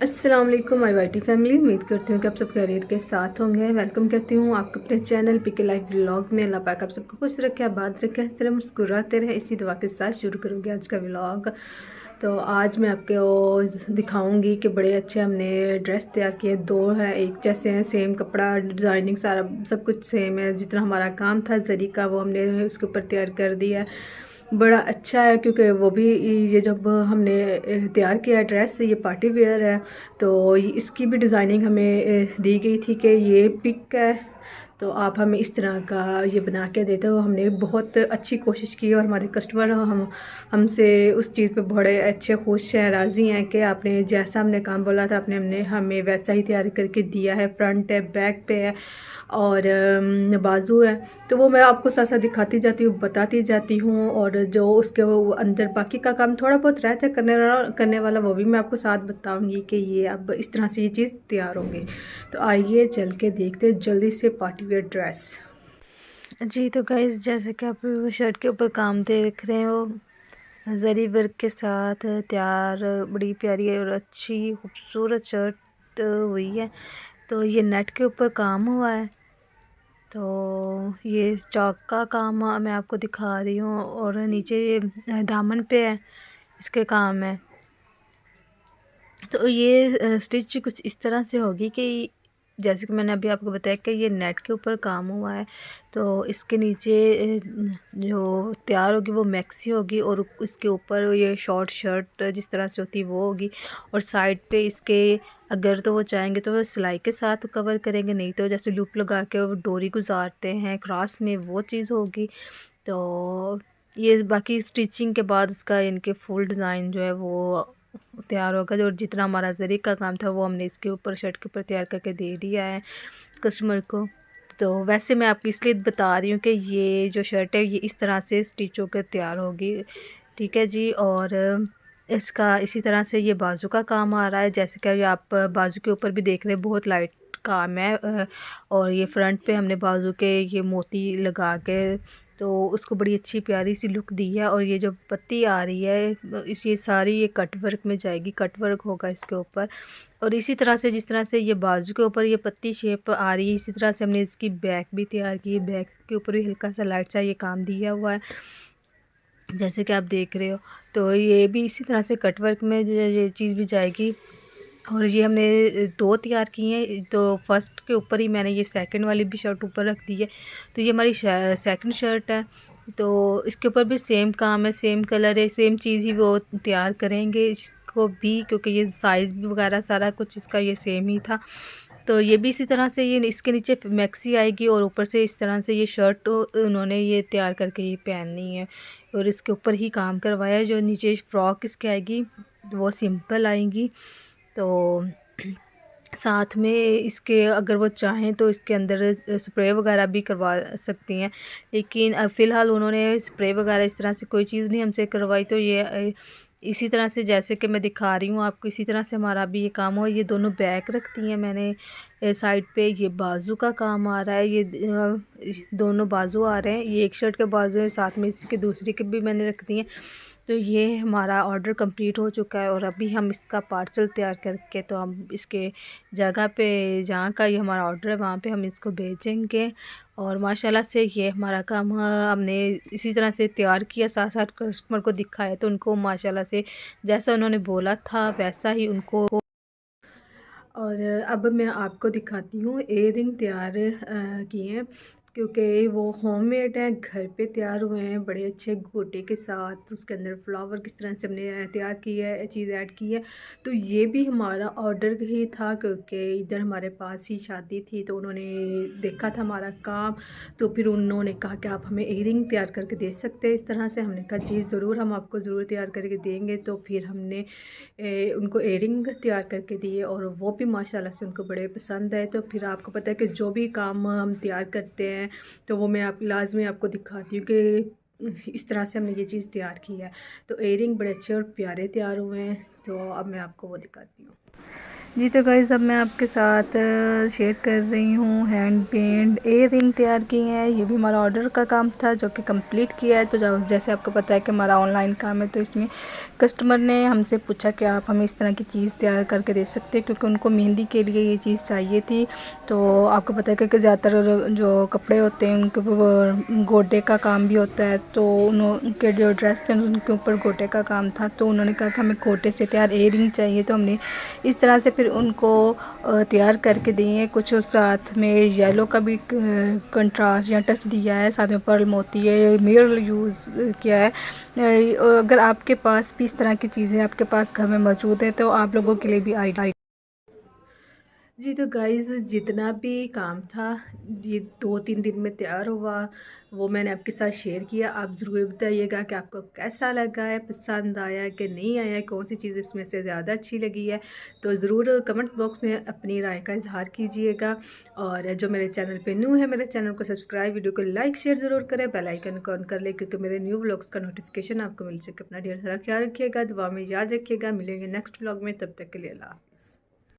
अस्सलाम वालेकुम my whitey family. उम्मीद करती हूँ कि आप सब खैरियत के साथ होंगे। वेलकम कहती हूँ आपको अपने चैनल पिके लाइफ व्लॉग में। अल्लाह पाक आप सबको खुश रखे, आबाद रखे, इस तरह मुस्कुराते रहे। इसी दुआ के साथ शुरू करूँगी आज का व्लॉग। तो आज मैं आपको दिखाऊंगी कि बड़े अच्छे हमने ड्रेस तैयार किए। दो है, एक जैसे हैं, सेम कपड़ा, डिज़ाइनिंग सारा सब कुछ सेम है। जितना हमारा काम था जरी का वो हमने उसके ऊपर तैयार कर दिया है। बड़ा अच्छा है क्योंकि वो भी ये जब हमने तैयार किया है ड्रेस, ये पार्टी वेयर है। तो इसकी भी डिज़ाइनिंग हमें दी गई थी कि ये पिक है तो आप हमें इस तरह का ये बना के देते हो। हमने बहुत अच्छी कोशिश की और हमारे कस्टमर हमसे उस चीज़ पे बड़े अच्छे खुश हैं, राज़ी हैं कि आपने जैसा हमने काम बोला था आपने हमने हमें वैसा ही तैयार करके दिया है। फ्रंट है, बैक पे है और बाजू है। तो वो मैं आपको साथ साथ दिखाती जाती हूँ, बताती जाती हूँ। और जो उसके वो अंदर बाकी का काम थोड़ा बहुत रहता है करने वाला वो भी मैं आपको साथ बताऊँगी कि ये अब इस तरह से ये चीज़ तैयार होंगी। तो आइए चल के देखते हैं जल्दी से पार्टी वेयर ड्रेस। जी तो गाइस, जैसे कि आप शर्ट के ऊपर काम देख रहे हो, जरी वर्क के साथ तैयार बड़ी प्यारी और अच्छी खूबसूरत शर्ट हुई है। तो ये नेट के ऊपर काम हुआ है। तो ये चौक का काम मैं आपको दिखा रही हूँ और नीचे ये दामन पे है, इसके काम है। तो ये स्टिच कुछ इस तरह से होगी कि जैसे कि मैंने अभी आपको बताया कि ये नेट के ऊपर काम हुआ है। तो इसके नीचे जो तैयार होगी वो मैक्सी होगी और इसके ऊपर ये शॉर्ट शर्ट जिस तरह से होती है वो होगी। और साइड पे इसके अगर तो वो चाहेंगे तो वो सिलाई के साथ कवर करेंगे, नहीं तो जैसे लूप लगा के वो डोरी गुजारते हैं क्रॉस में, वो चीज़ होगी। तो ये बाकी स्टिचिंग के बाद उसका इनके फुल डिज़ाइन जो है वो तैयार होगा। जो जितना हमारा जरी का काम था वो हमने इसके ऊपर शर्ट के ऊपर तैयार करके दे दिया है कस्टमर को। तो वैसे मैं आपको इसलिए बता रही हूँ कि ये जो शर्ट है ये इस तरह से स्टिच होकर तैयार होगी, ठीक है जी। और इसका इसी तरह से ये बाजू का काम आ रहा है। जैसे कि आप बाजू के ऊपर भी देख रहे हैं, बहुत लाइट काम है। और ये फ्रंट पे हमने बाजू के ये मोती लगा के तो उसको बड़ी अच्छी प्यारी सी लुक दी है। और ये जो पत्ती आ रही है इस ये सारी ये कट वर्क में जाएगी, कट वर्क होगा इसके ऊपर। और इसी तरह से जिस तरह से ये बाजू के ऊपर ये पत्ती शेप आ रही है, इसी तरह से हमने इसकी बैक भी तैयार की है। बैक के ऊपर भी हल्का सा लाइट सा ये काम दिया हुआ है, जैसे कि आप देख रहे हो। तो ये भी इसी तरह से कट वर्क में ये चीज़ भी जाएगी। और ये हमने दो तैयार की हैं। तो फर्स्ट के ऊपर ही मैंने ये सेकंड वाली भी शर्ट ऊपर रख दी है। तो ये हमारी सेकंड शर्ट है। तो इसके ऊपर भी सेम काम है, सेम कलर है, सेम चीज़ ही वो तैयार करेंगे इसको भी, क्योंकि ये साइज़ वगैरह सारा कुछ इसका ये सेम ही था। तो ये भी इसी तरह से ये इसके नीचे मैक्सी आएगी और ऊपर से इस तरह से ये शर्ट उन्होंने ये तैयार करके ही पहननी है। और इसके ऊपर ही काम करवाया है। जो नीचे फ्रॉक इसकी आएगी वो सिंपल आएंगी। तो साथ में इसके अगर वो चाहें तो इसके अंदर स्प्रे वगैरह भी करवा सकती हैं, लेकिन फ़िलहाल उन्होंने स्प्रे वगैरह इस तरह से कोई चीज़ नहीं हमसे करवाई। तो ये इसी तरह से जैसे कि मैं दिखा रही हूँ आपको, इसी तरह से हमारा भी ये काम हो। ये दोनों बैक रखती हैं मैंने साइड पे। ये बाजू का काम आ रहा है, ये दोनों बाजू आ रहे हैं। ये एक शर्ट के बाजू है, साथ में इसके दूसरी के भी मैंने रख दी हैं। तो ये हमारा ऑर्डर कंप्लीट हो चुका है और अभी हम इसका पार्सल तैयार करके तो हम इसके जगह पे जहाँ का ये हमारा ऑर्डर है वहाँ पे हम इसको भेजेंगे। और माशाल्लाह से ये हमारा काम हमने इसी तरह से तैयार किया, साथ साथ कस्टमर को दिखाया। तो उनको माशाल्लाह से जैसा उन्होंने बोला था वैसा ही उनको। और अब मैं आपको दिखाती हूँ इयर रिंग तैयार किए हैं, क्योंकि वो होममेड है, घर पे तैयार हुए हैं बड़े अच्छे गोटे के साथ। उसके अंदर फ्लावर किस तरह से हमने तैयार किया है, चीज़ ऐड की है। तो ये भी हमारा ऑर्डर ही था, क्योंकि इधर हमारे पास ही शादी थी तो उन्होंने देखा था हमारा काम। तो फिर उन्होंने कहा कि आप हमें इयर रिंग तैयार करके दे सकते हैं इस तरह से। हमने कहा जी ज़रूर, हम आपको ज़रूर तैयार करके देंगे। तो फिर हमने उनको इयरिंग तैयार करके दिए और वो भी माशाल्लाह से उनको बड़े पसंद आए। तो फिर आपको पता है कि जो भी काम हम तैयार करते हैं तो वो मैं आप लाजमी आपको दिखाती हूँ कि इस तरह से हमने ये चीज़ तैयार की है। तो इयरिंग बड़े अच्छे और प्यारे तैयार हुए हैं। तो अब मैं आपको वो दिखाती हूँ। जी तो गाइस अब मैं आपके साथ शेयर कर रही हूँ हैंड पेंट एयर रिंग तैयार की है। ये भी हमारा ऑर्डर का काम था जो कि कंप्लीट किया है। तो जैसे आपको पता है कि हमारा ऑनलाइन काम है, तो इसमें कस्टमर ने हमसे पूछा कि आप हमें इस तरह की चीज़ तैयार करके दे सकते हैं, क्योंकि उनको मेहंदी के लिए ये चीज़ चाहिए थी। तो आपको पता है कि ज़्यादातर जो कपड़े होते हैं उनके गोटे का काम भी होता है, तो उनके जो ड्रेस थे उनके ऊपर गोटे का काम था। तो उन्होंने कहा कि हमें गोटे से तैयार एयर रिंग चाहिए। तो हमने इस तरह से फिर उनको तैयार करके दिए। कुछ साथ में येलो का भी कंट्रास्ट या टच दिया है, साथ में पर्ल मोती है, मिरर यूज़ किया है। अगर आपके पास भी इस तरह की चीज़ें आपके पास घर में मौजूद है तो आप लोगों के लिए भी आई। जी तो गाइज़ जितना भी काम था ये 2-3 दिन में तैयार हुआ, वो मैंने आपके साथ शेयर किया। आप ज़रूर बताइएगा कि आपको कैसा लगा है, पसंद आया है कि नहीं आया है, कौन सी चीज़ इसमें से ज़्यादा अच्छी लगी है। तो ज़रूर कमेंट बॉक्स में अपनी राय का इज़हार कीजिएगा। और जो मेरे चैनल पे न्यू है, मेरे चैनल को सब्सक्राइब, वीडियो को लाइक शेयर ज़रूर करें, बेल आइकन को ऑन कर लें क्योंकि मेरे न्यू व्लॉग्स का नोटिफिकेशन आपको मिल सके। अपना ढेर सारा ख्याल रखिएगा, दुआ में याद रखिएगा। मिलेंगे नेक्स्ट व्लॉग में, तब तक के लिए अल्लाह।